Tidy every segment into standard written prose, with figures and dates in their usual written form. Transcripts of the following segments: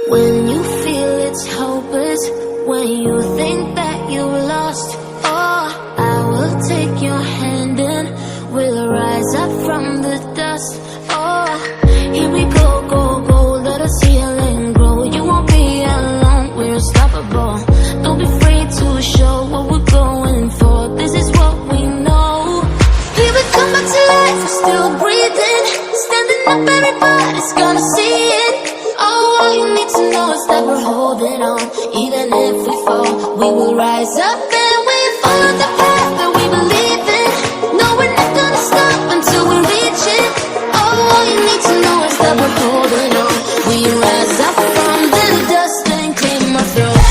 When you feel it's hopeless, when you think that you lost, oh, I will take your hand and we'll rise up from the dust. Oh, here we go, go, go, let us heal and grow. You won't be alone, we're unstoppable. Don't be afraid to show what we're going for. This is what we know. Here we come back to life, we're still breathing. Standing up, everybody's gonna see it. Oh, all you need to know is that we're holding on. Even if we fall, we will rise up and we follow the path that we believe in. No, we're not gonna stop until we reach it. Oh, all you need to know is that we're holding on. We rise up from the dust and claim our throne.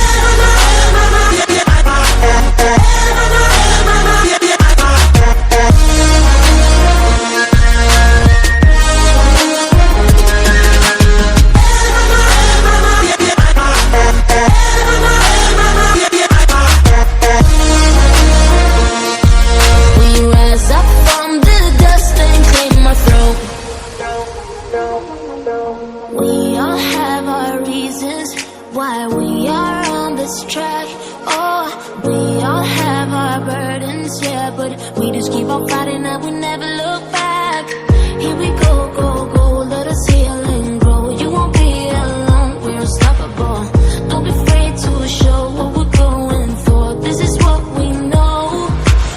We all have our reasons why we are on this track. Oh, we all have our burdens, yeah, but we just keep on fighting and we never look back. Here we go, go, go, let us heal and grow. You won't be alone, we're unstoppable. Don't be afraid to show what we're going for. This is what we know.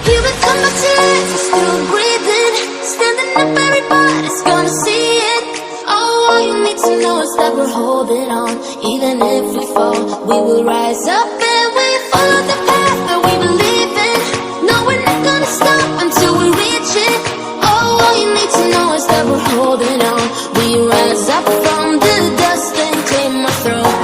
Here we come back to life, we're still breathing. Standing up, everybody's gonna see it. All you need to know is that we're holding on. Even if we fall, we will rise up and we follow the path that we believe in. No, we're not gonna stop until we reach it. All you need to know is that we're holding on. We rise up from the dust and claim our throne.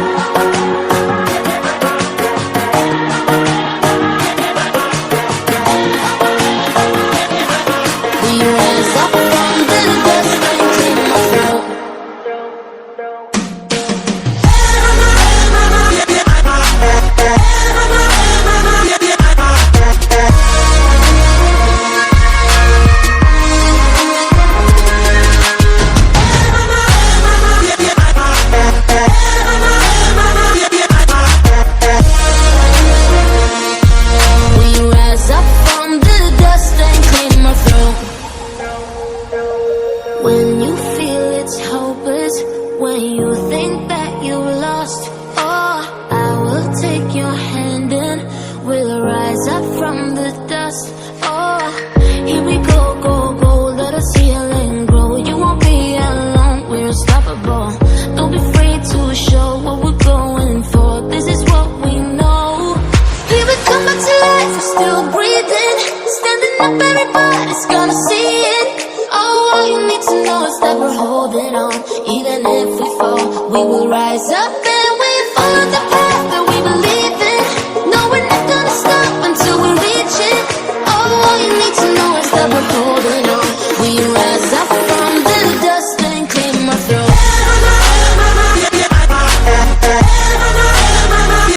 We rise up from the dust and claim our throne. When you feel it's hopeless, when you think that you lost, oh, I will take your hand and we'll rise up from the dust. Oh, here we go, go, go, let us heal and grow. You won't be alone, we're unstoppable. Don't be afraid to show what we're going for. This is what we know. Here we come back to life, we're still breathing. Standing up, everybody's gonna see it. All you need to know is that we're holding on. Even if we fall, we will rise up and